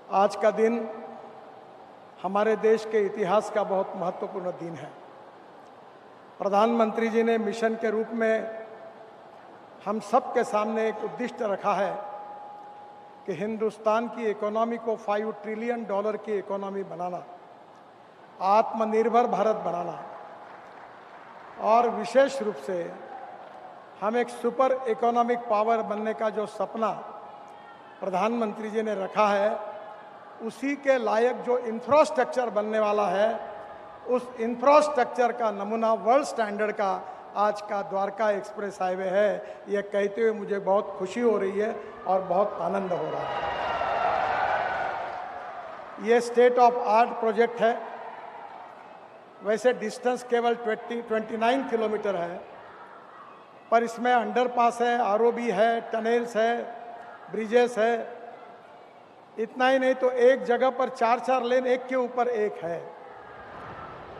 आज का दिन हमारे देश के इतिहास का बहुत महत्वपूर्ण दिन है। प्रधानमंत्री जी ने मिशन के रूप में हम सब के सामने एक उद्दिष्ट रखा है कि हिंदुस्तान की इकोनॉमी को $5 ट्रिलियन की इकोनॉमी बनाना, आत्मनिर्भर भारत बनाना और विशेष रूप से हम एक सुपर इकोनॉमिक पावर बनने का जो सपना प्रधानमंत्री जी ने रखा है, उसी के लायक जो इंफ्रास्ट्रक्चर बनने वाला है, उस इंफ्रास्ट्रक्चर का नमूना वर्ल्ड स्टैंडर्ड का आज का द्वारका एक्सप्रेस हाईवे है। यह कहते हुए मुझे बहुत खुशी हो रही है और बहुत आनंद हो रहा है। ये स्टेट ऑफ आर्ट प्रोजेक्ट है। वैसे डिस्टेंस केवल 29 किलोमीटर है, पर इसमें अंडरपास है, आरओबी है, टनल्स है, ब्रिजेस है। इतना ही नहीं तो एक जगह पर 4-4 लेन एक के ऊपर एक है।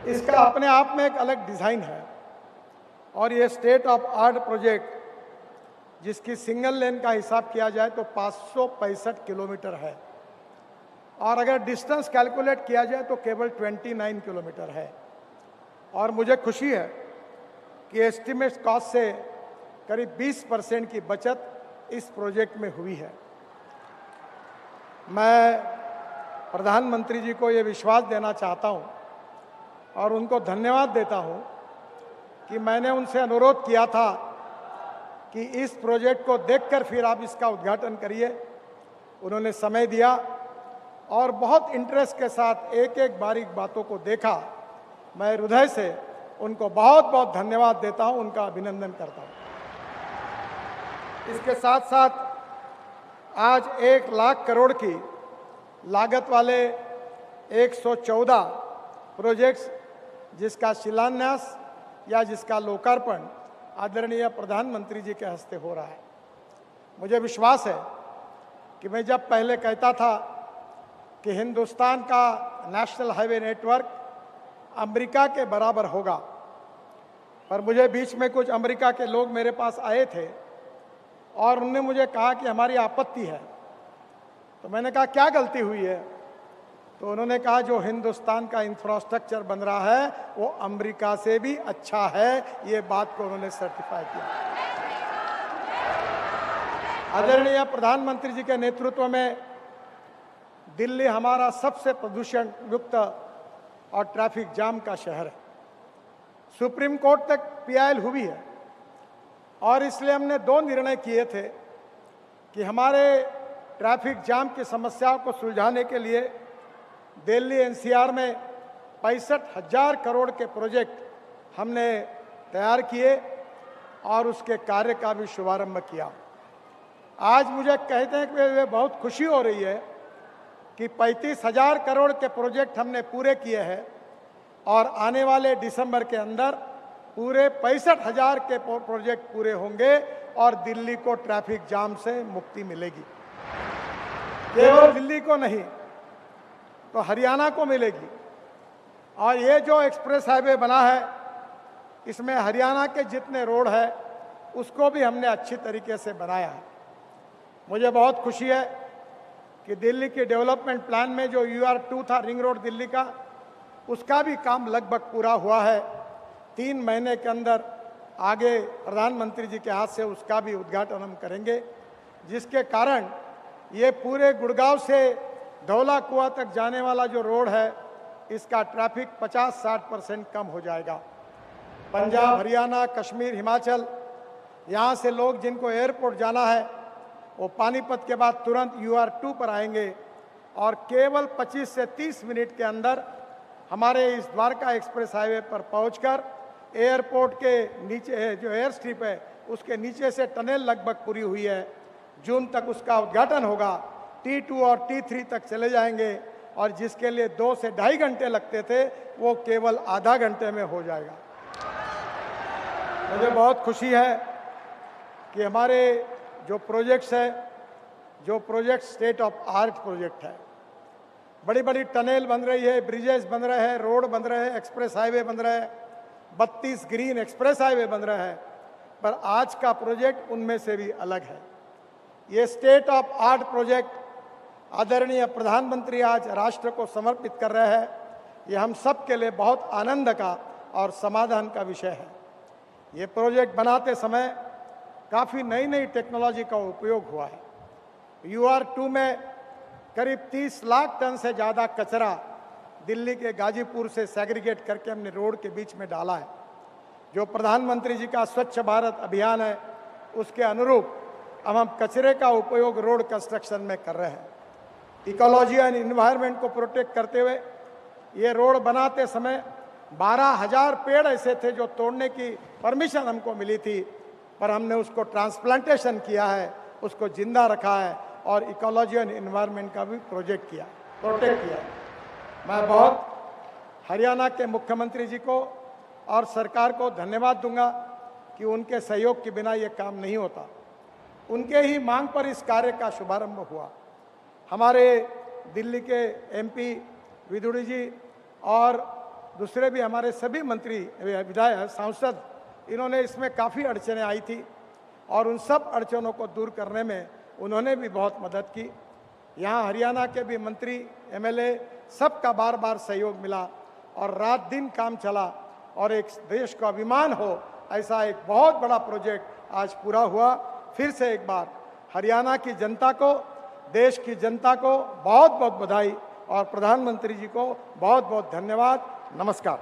इसका अपने आप में एक अलग डिज़ाइन है। और ये स्टेट ऑफ आर्ट प्रोजेक्ट, जिसकी सिंगल लेन का हिसाब किया जाए तो 565 किलोमीटर है, और अगर डिस्टेंस कैलकुलेट किया जाए तो केवल 29 किलोमीटर है। और मुझे खुशी है कि एस्टिमेट कॉस्ट से करीब 20% की बचत इस प्रोजेक्ट में हुई है। मैं प्रधानमंत्री जी को ये विश्वास देना चाहता हूँ और उनको धन्यवाद देता हूँ कि मैंने उनसे अनुरोध किया था कि इस प्रोजेक्ट को देखकर फिर आप इसका उद्घाटन करिए। उन्होंने समय दिया और बहुत इंटरेस्ट के साथ एक एक बारीक बातों को देखा। मैं हृदय से उनको बहुत बहुत धन्यवाद देता हूँ, उनका अभिनंदन करता हूँ। इसके साथ साथ आज 1 लाख करोड़ की लागत वाले 114 प्रोजेक्ट्स, जिसका शिलान्यास या जिसका लोकार्पण आदरणीय प्रधानमंत्री जी के हस्ते हो रहा है। मुझे विश्वास है कि मैं जब पहले कहता था कि हिंदुस्तान का नेशनल हाईवे नेटवर्क अमेरिका के बराबर होगा, पर मुझे बीच में कुछ अमेरिका के लोग मेरे पास आए थे और उन्होंने मुझे कहा कि हमारी आपत्ति है। तो मैंने कहा क्या गलती हुई है? तो उन्होंने कहा जो हिंदुस्तान का इंफ्रास्ट्रक्चर बन रहा है वो अमेरिका से भी अच्छा है। ये बात को उन्होंने सर्टिफाई किया। आदरणीय प्रधानमंत्री जी के नेतृत्व में दिल्ली हमारा सबसे प्रदूषण युक्त और ट्रैफिक जाम का शहर है। सुप्रीम कोर्ट तक पीआईएल हुई है और इसलिए हमने 2 निर्णय किए थे कि हमारे ट्रैफिक जाम की समस्याओं को सुलझाने के लिए दिल्ली एनसीआर में 65,000 करोड़ के प्रोजेक्ट हमने तैयार किए और उसके कार्य का भी शुभारंभ किया। आज मुझे कहते हैं कि बहुत खुशी हो रही है कि 35,000 करोड़ के प्रोजेक्ट हमने पूरे किए हैं और आने वाले दिसंबर के अंदर पूरे 65,000 के प्रोजेक्ट पूरे होंगे और दिल्ली को ट्रैफिक जाम से मुक्ति मिलेगी। केवल दिल्ली को नहीं तो हरियाणा को मिलेगी। और ये जो एक्सप्रेस हाईवे बना है, इसमें हरियाणा के जितने रोड है उसको भी हमने अच्छी तरीके से बनाया है। मुझे बहुत खुशी है कि दिल्ली के डेवलपमेंट प्लान में जो UR2 था, रिंग रोड दिल्ली का, उसका भी काम लगभग पूरा हुआ है। 3 महीने के अंदर आगे प्रधानमंत्री जी के हाथ से उसका भी उद्घाटन हम करेंगे, जिसके कारण ये पूरे गुड़गांव से धौला कुआं तक जाने वाला जो रोड है, इसका ट्रैफिक 50-60% कम हो जाएगा। पंजाब, हरियाणा, कश्मीर, हिमाचल, यहाँ से लोग जिनको एयरपोर्ट जाना है वो पानीपत के बाद तुरंत UR2 पर आएंगे और केवल 25 से 30 मिनट के अंदर हमारे इस द्वारका एक्सप्रेस हाईवे पर पहुंचकर एयरपोर्ट के नीचे जो एयर स्ट्रिप है उसके नीचे से टनल लगभग पूरी हुई है। जून तक उसका उद्घाटन होगा। T2 और T3 तक चले जाएंगे और जिसके लिए 2 से 2.5 घंटे लगते थे वो केवल आधा घंटे में हो जाएगा। मुझे बहुत खुशी है कि हमारे जो प्रोजेक्ट्स है, जो project state of art project है, बड़ी बड़ी टनल बन रही है, ब्रिजेस बन रहे हैं, रोड बन रहे हैं, एक्सप्रेस हाईवे बन रहे हैं, 32 ग्रीन एक्सप्रेस हाईवे बन रहे हैं, पर आज का प्रोजेक्ट उनमें से भी अलग है। ये स्टेट ऑफ आर्ट प्रोजेक्ट आदरणीय प्रधानमंत्री आज राष्ट्र को समर्पित कर रहे हैं, ये हम सब के लिए बहुत आनंद का और समाधान का विषय है। ये प्रोजेक्ट बनाते समय काफ़ी नई नई टेक्नोलॉजी का उपयोग हुआ है। UR2 में करीब 30 लाख टन से ज़्यादा कचरा दिल्ली के गाजीपुर से सेग्रीगेट करके हमने रोड के बीच में डाला है। जो प्रधानमंत्री जी का स्वच्छ भारत अभियान है, उसके अनुरूप अब हम कचरे का उपयोग रोड कंस्ट्रक्शन में कर रहे हैं। इकोलॉजी एंड इन्वायरमेंट को प्रोटेक्ट करते हुए ये रोड बनाते समय 12,000 पेड़ ऐसे थे जो तोड़ने की परमिशन हमको मिली थी, पर हमने उसको ट्रांसप्लांटेशन किया है, उसको जिंदा रखा है और इकोलॉजी एंड इन्वायरमेंट का भी प्रोटेक्ट किया। मैं बहुत हरियाणा के मुख्यमंत्री जी को और सरकार को धन्यवाद दूंगा कि उनके सहयोग के बिना ये काम नहीं होता। उनके ही मांग पर इस कार्य का शुभारंभ हुआ। हमारे दिल्ली के MP विदुड़ी जी और दूसरे भी हमारे सभी मंत्री, विधायक, सांसद, इन्होंने इसमें काफ़ी अड़चनें आई थी और उन सब अड़चनों को दूर करने में उन्होंने भी बहुत मदद की। यहाँ हरियाणा के भी मंत्री, MLA सबका बार बार सहयोग मिला और रात दिन काम चला और एक देश का अभिमान हो ऐसा एक बहुत बड़ा प्रोजेक्ट आज पूरा हुआ। फिर से एक बार हरियाणा की जनता को, देश की जनता को बहुत बहुत बधाई और प्रधानमंत्री जी को बहुत बहुत धन्यवाद। नमस्कार।